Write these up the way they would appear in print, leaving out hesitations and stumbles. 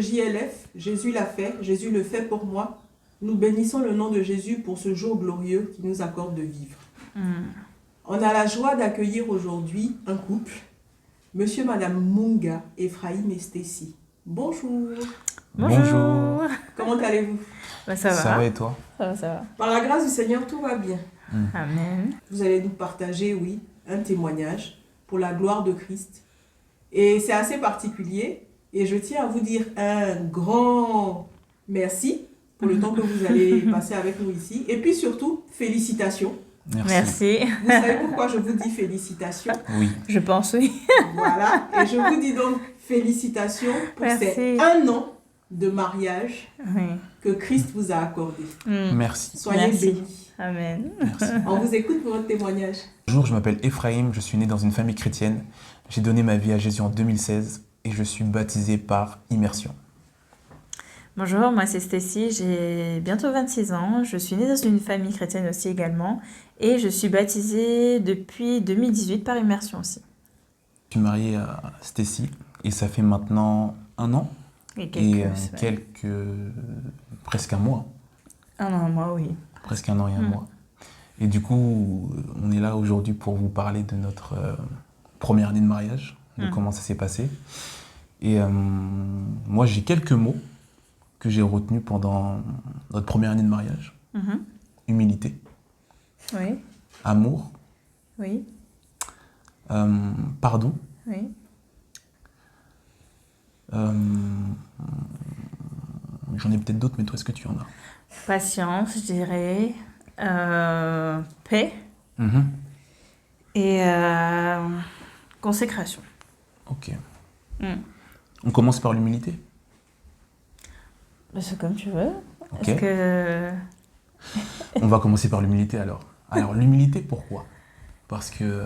JLF, Jésus l'a fait, Jésus le fait pour moi. Nous bénissons le nom de Jésus pour ce jour glorieux qui nous accorde de vivre. On a la joie d'accueillir aujourd'hui un couple, Monsieur et Madame Munga, Ephraim et Stacy. Bonjour. Bonjour. Comment allez-vous? Ça va et toi? Ça va. Par la grâce du Seigneur, tout va bien. Amen. Vous allez nous partager, oui, un témoignage pour la gloire de Christ. Et c'est assez particulier. Et je tiens à vous dire un grand merci pour le temps que vous allez passer avec nous ici. Et puis surtout, félicitations. Merci. Vous savez pourquoi je vous dis félicitations? Oui. Je pense, oui. Voilà. Et je vous dis donc félicitations pour ces 1 an de mariage que Christ vous a accordé. Merci. Soyez bénis. Amen. Merci. On vous écoute pour votre témoignage. Bonjour, je m'appelle Ephraim, je suis né dans une famille chrétienne. J'ai donné ma vie à Jésus en 2016 et je suis baptisé par immersion. Bonjour, moi c'est Stacy, j'ai bientôt 26 ans. Je suis née dans une famille chrétienne aussi également. Et je suis baptisée depuis 2018 par immersion aussi. Je suis marié à Stacy et ça fait maintenant 1 an. Et presque un mois. 1 an, moi, oui. Presque 1 an et 1 mois. Et du coup, on est là aujourd'hui pour vous parler de notre première année de mariage, de comment ça s'est passé. Et moi, j'ai quelques mots que j'ai retenus pendant notre première année de mariage. Humilité. Oui. Amour. Oui. Pardon. Oui. J'en ai peut-être d'autres, mais toi, est-ce que tu en as? Patience, je dirais. Paix. Et consécration. Ok. On commence par l'humilité? C'est comme tu veux. Ok. Est-ce que... On va commencer par l'humilité alors. Alors, l'humilité, pourquoi? Parce que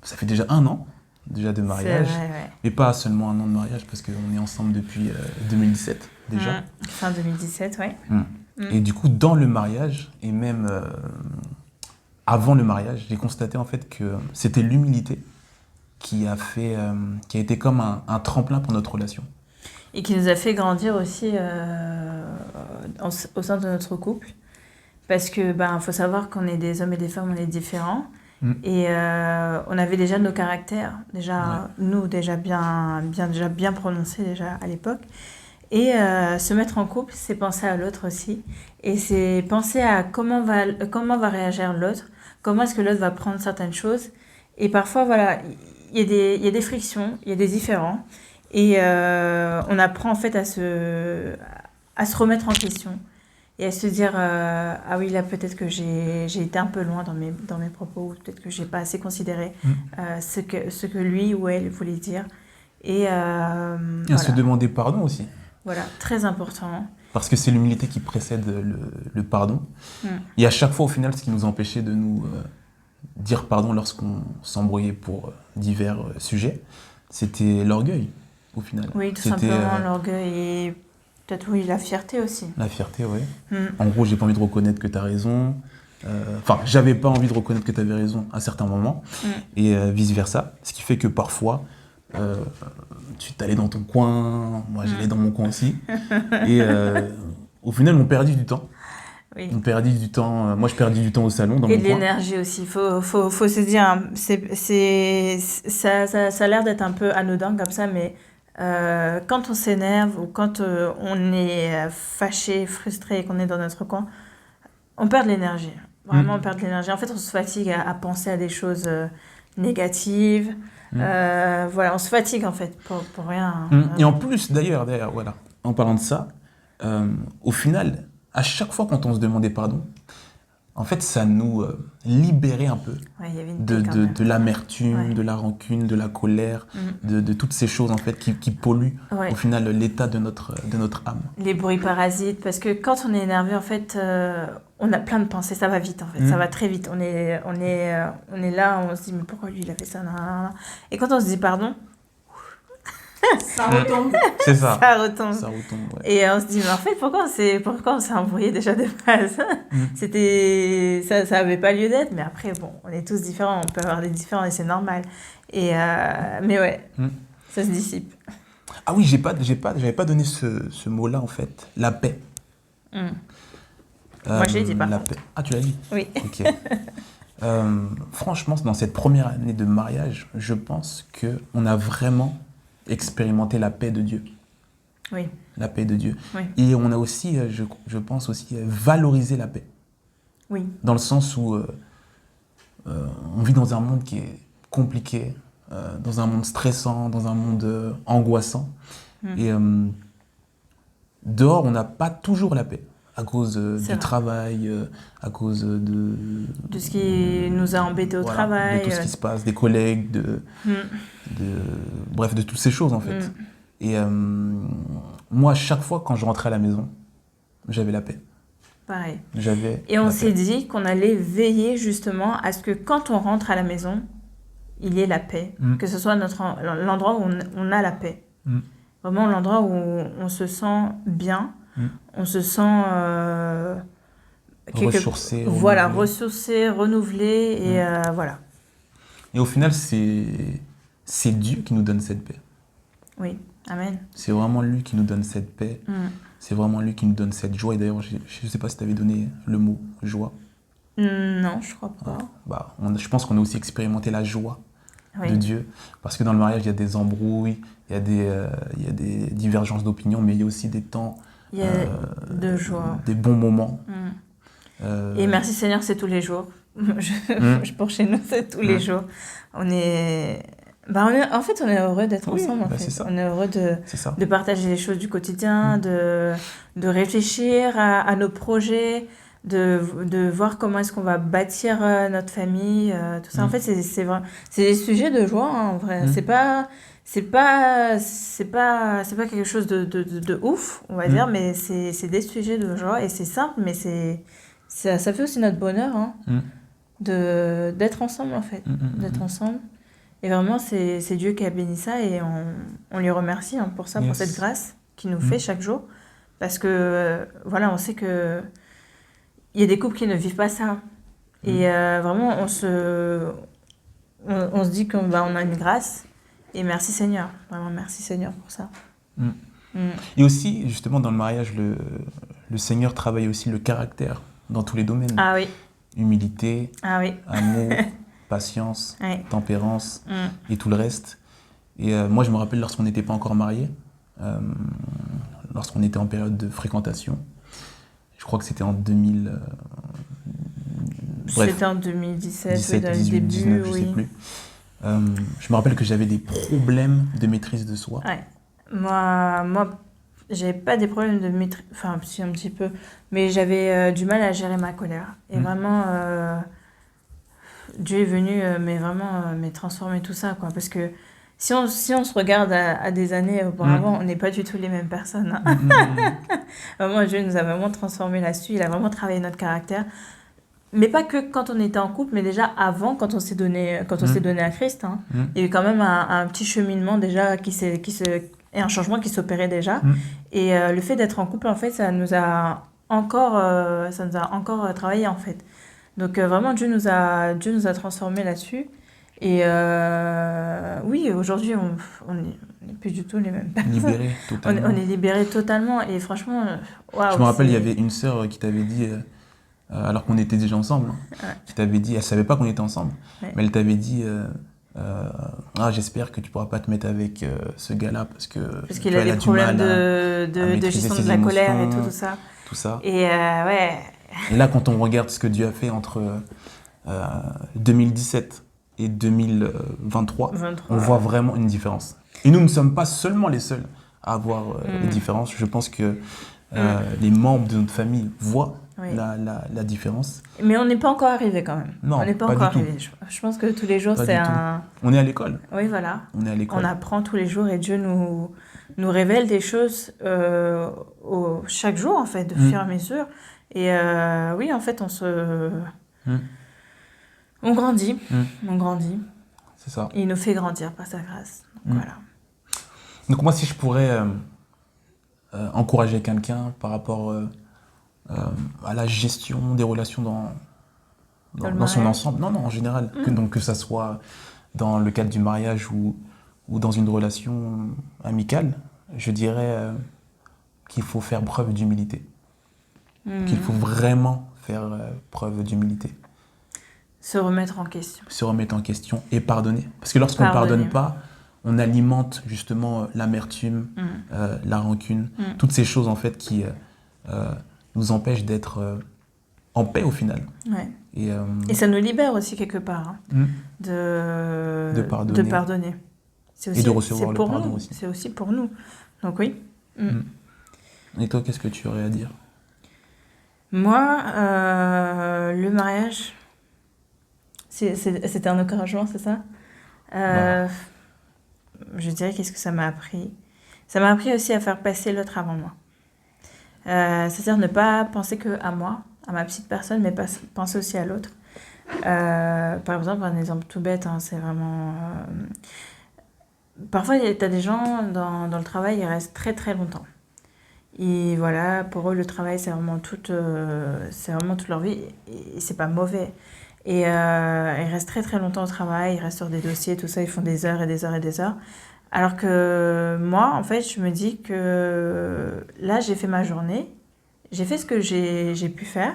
ça fait déjà 1 an de mariage. C'est vrai, ouais. Mais pas seulement 1 an de mariage, parce qu'on est ensemble depuis 2017 déjà. Fin 2017, ouais. Et du coup, dans le mariage, et même avant le mariage, j'ai constaté en fait que c'était l'humilité qui a été comme un tremplin pour notre relation. Et qui nous a fait grandir aussi au sein de notre couple. Parce que faut savoir qu'on est des hommes et des femmes, on est différents. Et on avait déjà nos caractères, nous déjà bien prononcés déjà à l'époque. Et se mettre en couple, c'est penser à l'autre aussi. Et c'est penser à comment va réagir l'autre, comment est-ce que l'autre va prendre certaines choses. Et parfois, voilà, il y a des frictions, il y a des différends. Et on apprend en fait à se remettre en question et à se dire ah oui, là peut-être que j'ai été un peu loin dans mes propos, ou peut-être que j'ai pas assez considéré ce que lui ou elle voulait dire. Et à se demander pardon aussi. Voilà, très important. Parce que c'est l'humilité qui précède le pardon. Et à chaque fois, au final, ce qui nous empêchait de nous dire pardon lorsqu'on s'embrouillait pour divers sujets, c'était l'orgueil, au final. Oui, tout simplement l'orgueil et peut-être, oui, la fierté aussi. La fierté, oui. En gros, j'ai pas envie de reconnaître que tu as raison. J'avais pas envie de reconnaître que tu avais raison à certains moments. Et vice-versa. Ce qui fait que parfois, tu t'allais dans ton coin, moi j'allais dans mon coin aussi. Et au final, on perdit du temps. Oui. On perdit du temps. Moi, je perdis du temps au salon, dans mon coin. Et de l'énergie aussi. Faut se dire, hein, ça a l'air d'être un peu anodin comme ça, mais quand on s'énerve ou quand on est fâché, frustré et qu'on est dans notre coin, on perd de l'énergie. Vraiment, on perd de l'énergie. En fait, on se fatigue à penser à des choses négatives. Voilà, on se fatigue en fait pour rien. Et en plus, d'ailleurs, voilà, en parlant de ça, au final, à chaque fois quand on se demandait pardon, en fait, ça nous libérait un peu de l'amertume, de la rancune, de la colère, de toutes ces choses en fait qui polluent au final l'état de notre âme. Les bruits parasites, parce que quand on est énervé, en fait, on a plein de pensées, ça va vite en fait, ça va très vite. On est là, on se dit mais pourquoi lui il a fait ça, et quand on se dit pardon, ça retombe. C'est ça. Ça retombe. Ouais. Et on se dit, mais en fait, pourquoi on s'est embrouillé déjà de base? Ça avait pas lieu d'être, mais après, bon, on est tous différents, on peut avoir des différences et c'est normal. Mais ouais, ça se dissipe. Ah oui, j'avais pas donné ce mot-là, en fait. La paix. Moi, je l'ai dit, par la contre. paix. Ah, tu l'as dit? Oui. Ok. Franchement, dans cette première année de mariage, je pense qu'on a vraiment expérimenté la paix de Dieu. Oui. La paix de Dieu. Oui. Et on a aussi, je pense aussi, valorisé la paix. Oui. Dans le sens où on vit dans un monde qui est compliqué, dans un monde stressant, dans un monde angoissant. Et dehors, on n'a pas toujours la paix. À cause du travail, à cause de ce qui nous a embêtés au travail. De tout ce qui se passe, des collègues, bref, de toutes ces choses en fait. Et moi, chaque fois quand je rentrais à la maison, j'avais la paix. Pareil. Et on s'est dit qu'on allait veiller justement à ce que quand on rentre à la maison, il y ait la paix. Que ce soit l'endroit où on a la paix. Vraiment l'endroit où on se sent bien. On se sent ressourcé, voilà, ressourcé, renouvelé et voilà. Et au final, c'est Dieu qui nous donne cette paix. Oui, amen. C'est vraiment lui qui nous donne cette paix. C'est vraiment lui qui nous donne cette joie. Et d'ailleurs, je ne sais pas si tu avais donné le mot joie. Non, je crois pas. Je pense qu'on a aussi expérimenté la joie de Dieu. Parce que dans le mariage, il y a des embrouilles, il y a des divergences d'opinion, mais il y a aussi des temps de joie. Des bons moments. Et merci Seigneur, c'est tous les jours. Pour chez nous, c'est tous les jours. En fait, on est heureux d'être ensemble. En fait. On est heureux de partager les choses du quotidien, de réfléchir à nos projets, de voir comment est-ce qu'on va bâtir notre famille, tout ça. En fait, c'est des sujets de joie, hein, en vrai. C'est pas quelque chose de ouf, on va dire, mais c'est des sujets de joie et c'est simple, mais ça fait aussi notre bonheur, hein, d'être ensemble, en fait, d'être ensemble. Et vraiment, c'est Dieu qui a béni ça et on lui remercie pour ça, pour cette grâce qu'il nous fait chaque jour. Parce que, voilà, on sait que il y a des couples qui ne vivent pas ça. Et vraiment, on se dit qu'on a une grâce. Et merci Seigneur, vraiment merci Seigneur pour ça. Et aussi, justement, dans le mariage, le Seigneur travaille aussi le caractère dans tous les domaines. Ah oui. Humilité, amour, patience, tempérance et tout le reste. Et moi, je me rappelle lorsqu'on n'était pas encore mariés, lorsqu'on était en période de fréquentation, je crois que c'était en 2000... C'était en 2017, 17, dans 18, le début, 19, je ne sais plus. Je me rappelle que j'avais des problèmes de maîtrise de soi. Ouais. Moi, j'avais pas des problèmes de maîtrise, enfin, si un petit peu, mais j'avais du mal à gérer ma colère. Et vraiment, Dieu est venu me transformer tout ça, quoi. Parce que si on se regarde à des années auparavant, on n'est pas du tout les mêmes personnes. Hein. Vraiment, Dieu nous a vraiment transformés là-dessus. Il a vraiment travaillé notre caractère. Mais pas que quand on était en couple, mais déjà avant, quand on s'est donné à Christ. Hein. Il y a eu quand même un petit cheminement déjà et un changement qui s'opérait déjà. Et le fait d'être en couple, en fait, ça nous a encore travaillé, en fait. Donc vraiment, Dieu nous a transformés là-dessus. Et oui, aujourd'hui, on n'est plus du tout les mêmes personnes. Libérés totalement. On est libérés totalement. Et franchement, waouh. Je me rappelle, il y avait une sœur qui t'avait dit... alors qu'on était déjà ensemble, qui t'avait dit, elle savait pas qu'on était ensemble, mais elle t'avait dit j'espère que tu pourras pas te mettre avec ce gars-là parce qu'il a des problèmes de gestion de la colère et tout ça. Et Et là, quand on regarde ce que Dieu a fait entre 2017 et 2023, on voit vraiment une différence. Et nous ne sommes pas seulement les seuls à avoir les différences. Je pense que les membres de notre famille voient la différence. Mais on n'est pas encore arrivé quand même. Non, on n'est pas encore arrivé. Je pense que tous les jours, c'est un... On est à l'école. Oui, voilà. On est à l'école. On apprend tous les jours et Dieu nous révèle des choses chaque jour, en fait, de fur et à mesure. Et oui, en fait, on grandit. On grandit. C'est ça. Et il nous fait grandir par sa grâce. Donc, voilà. Donc moi, si je pourrais encourager quelqu'un par rapport... à la gestion des relations dans son ensemble. Non, en général. Que ça soit dans le cadre du mariage ou dans une relation amicale. je dirais qu'il faut faire preuve d'humilité. Qu'il faut vraiment faire preuve d'humilité. Se remettre en question. Se remettre en question et pardonner. Parce que lorsqu'on ne pardonne pas, on alimente justement l'amertume, la rancune, toutes ces choses en fait qui nous empêchent d'être en paix au final. Ouais. Et ça nous libère aussi quelque part de pardonner. Et de recevoir le pardon aussi. C'est aussi pour nous. Donc oui. Et toi, qu'est-ce que tu aurais à dire? Moi, le mariage, c'était un encouragement, c'est ça? Je dirais qu'est-ce que ça m'a appris. Ça m'a appris aussi à faire passer l'autre avant moi. C'est-à-dire ne pas penser qu'à moi, à ma petite personne, mais penser aussi à l'autre. Par exemple, un exemple tout bête, c'est vraiment... Parfois, tu as des gens dans le travail, ils restent très très longtemps. Et voilà, pour eux, le travail, c'est vraiment toute leur vie. Et c'est pas mauvais. Et ils restent très très longtemps au travail, ils restent sur des dossiers, tout ça, ils font des heures et des heures et des heures. Alors que moi, en fait, je me dis que là, j'ai fait ma journée, j'ai fait ce que j'ai pu faire.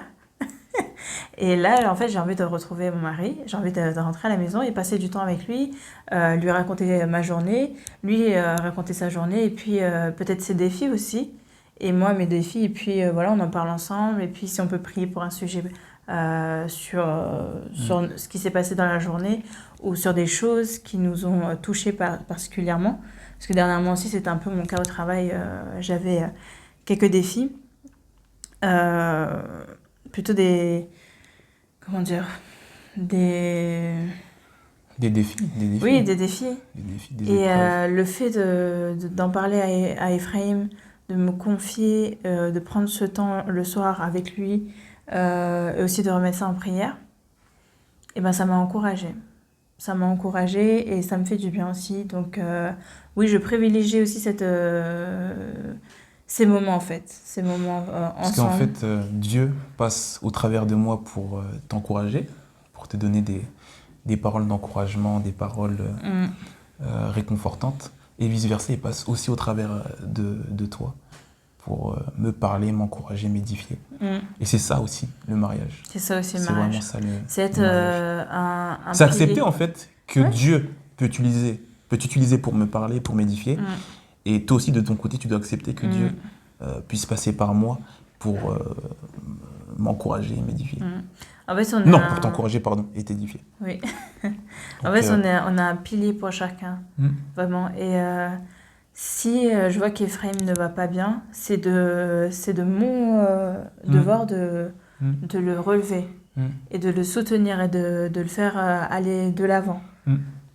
Et là, en fait, j'ai envie de retrouver mon mari, j'ai envie de rentrer à la maison et passer du temps avec lui, lui raconter ma journée, lui raconter sa journée, et puis peut-être ses défis aussi, et moi mes défis, et puis voilà, on en parle ensemble, et puis si on peut prier pour un sujet sur ce qui s'est passé dans la journée, ou sur des choses qui nous ont touchés particulièrement, parce que dernièrement aussi, c'était un peu mon cas au travail, j'avais quelques défis, plutôt des... Comment dire? Des défis. Oui, des défis. Des et épreuves. le fait d'en parler à Ephraim, de me confier, de prendre ce temps le soir avec lui, et aussi de remettre ça en prière, et ben ça m'a encouragée. Ça m'a encouragée et ça me fait du bien aussi. Donc oui, je privilégie aussi ces moments en fait, ces moments ensemble. Parce qu'en fait, Dieu passe au travers de moi pour t'encourager, pour te donner des paroles d'encouragement, des paroles réconfortantes. Et vice-versa, il passe aussi au travers de toi pour me parler, m'encourager, m'édifier. Et c'est ça aussi, le mariage. C'est ça aussi, le C'est mariage. vraiment ça, c'est être un c'est pilier. accepter en fait que Dieu peut t'utiliser pour me parler, pour m'édifier. Et toi aussi, de ton côté, tu dois accepter que Dieu puisse passer par moi pour m'encourager et m'édifier. En fait, pour t'encourager, pardon, et t'édifier. Oui. Donc, en fait, on a un pilier pour chacun, vraiment. Et si je vois qu'Ephraim ne va pas bien, c'est de mon devoir de le relever et de le soutenir et de le faire aller de l'avant.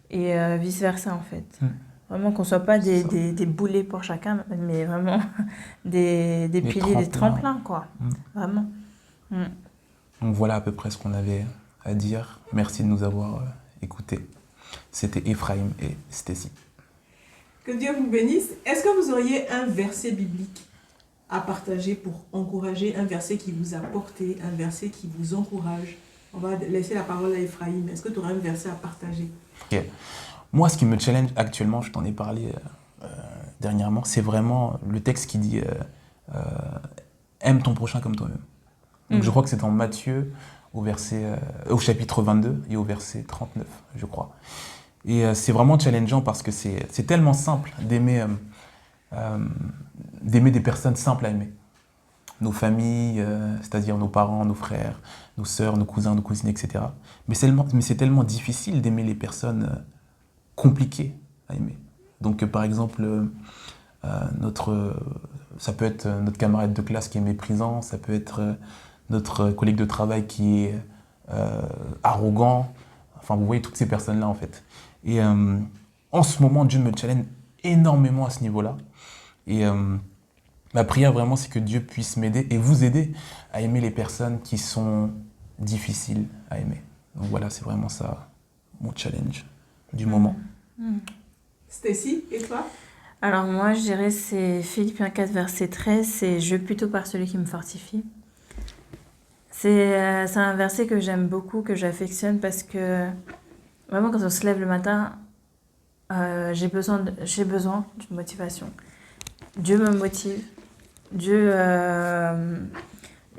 Et vice-versa, en fait. Vraiment qu'on ne soit pas des boulets pour chacun, mais vraiment des piliers, des tremplins, quoi. Vraiment. Donc voilà à peu près ce qu'on avait à dire. Merci de nous avoir écoutés. C'était Ephraim et Stacy. Que Dieu vous bénisse. Est-ce que vous auriez un verset biblique à partager pour encourager, un verset qui vous a porté, un verset qui vous encourage? On va laisser la parole à Ephraim. Est-ce que tu aurais un verset à partager? Ok. Moi, ce qui me challenge actuellement, je t'en ai parlé dernièrement, c'est vraiment le texte qui dit aime ton prochain comme toi-même. Donc je crois que c'est dans Matthieu au chapitre 22 et au verset 39, je crois. Et c'est vraiment challengeant parce que c'est tellement simple d'aimer des personnes simples à aimer. Nos familles, c'est-à-dire nos parents, nos frères, nos sœurs, nos cousins, nos cousines, etc. Mais c'est tellement difficile d'aimer les personnes compliquées à aimer. Donc par exemple, ça peut être notre camarade de classe qui est méprisant, ça peut être notre collègue de travail qui est arrogant. Enfin, vous voyez toutes ces personnes-là, en fait. Et en ce moment, Dieu me challenge énormément à ce niveau-là. Et ma prière, vraiment, c'est que Dieu puisse m'aider et vous aider à aimer les personnes qui sont difficiles à aimer. Donc voilà, c'est vraiment ça, mon challenge du moment. Stacy, et toi? Alors moi, je dirais c'est Philippiens 4, verset 13, c'est « Je plutôt par celui qui me fortifie ». C'est un verset que j'aime beaucoup, que j'affectionne parce que vraiment quand on se lève le matin, j'ai besoin d'une motivation. Dieu me motive. Dieu,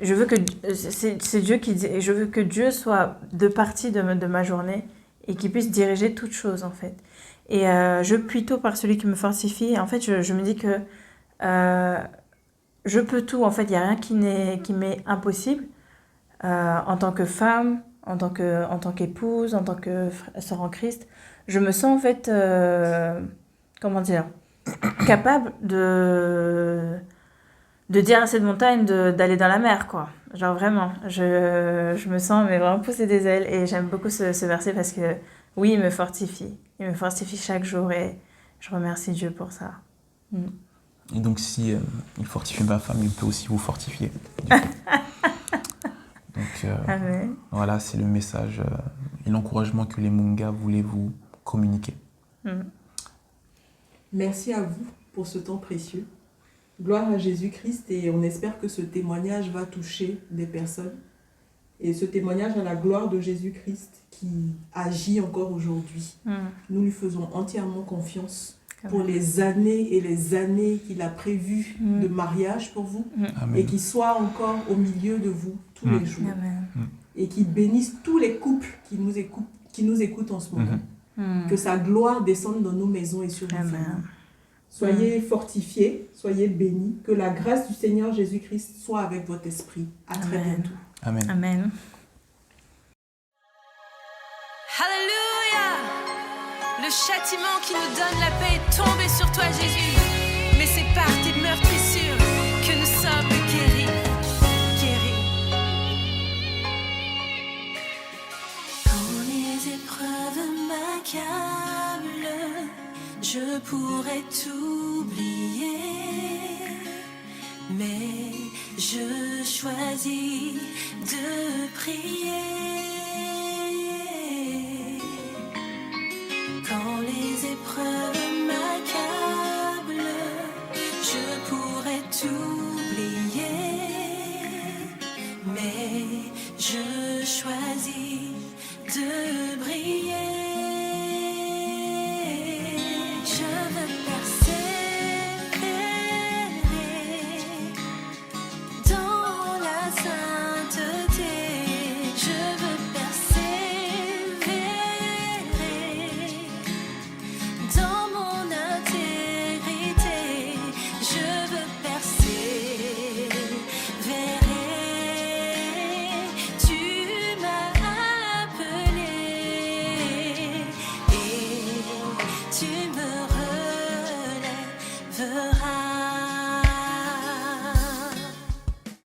je veux que c'est Dieu qui dit, je veux que Dieu soit de partie de ma journée et qu'il puisse diriger toutes choses en fait. Et je puis tout par celui qui me fortifie. En fait, je me dis que je peux tout. En fait, il y a rien qui m'est impossible en tant que femme, en tant qu'épouse, en tant que sœur en Christ. Je me sens en fait, comment dire, capable de dire à cette montagne d'aller dans la mer, quoi. Genre vraiment, je me sens mais vraiment pousser des ailes et j'aime beaucoup ce verset parce que oui, il me fortifie. Il me fortifie chaque jour et je remercie Dieu pour ça. Et donc si il fortifie ma femme, il peut aussi vous fortifier. Donc Amen. Voilà, c'est le message et l'encouragement que les Munga voulaient vous communiquer. Merci à vous pour ce temps précieux. Gloire à Jésus-Christ et on espère que ce témoignage va toucher des personnes. Et ce témoignage à la gloire de Jésus-Christ qui agit encore aujourd'hui. Nous lui faisons entièrement confiance pour les années et les années qu'il a prévues de mariage pour vous. Amen. Et qu'il soit encore au milieu de vous tous les jours. Amen. Et qu'il bénisse tous les couples qui nous écoutent en ce moment. Que sa gloire descende dans nos maisons et sur nos familles. Soyez fortifiés, soyez bénis. Que la grâce du Seigneur Jésus-Christ soit avec votre esprit. À très bientôt. Amen. Amen. Alléluia! Le châtiment qui nous donne la paix est tombé sur toi, Jésus. Mais c'est par tes meurtrissures que nous sommes guéris. Quand les épreuves m'accablent, je pourrais t'oublier, mais je choisis de prier.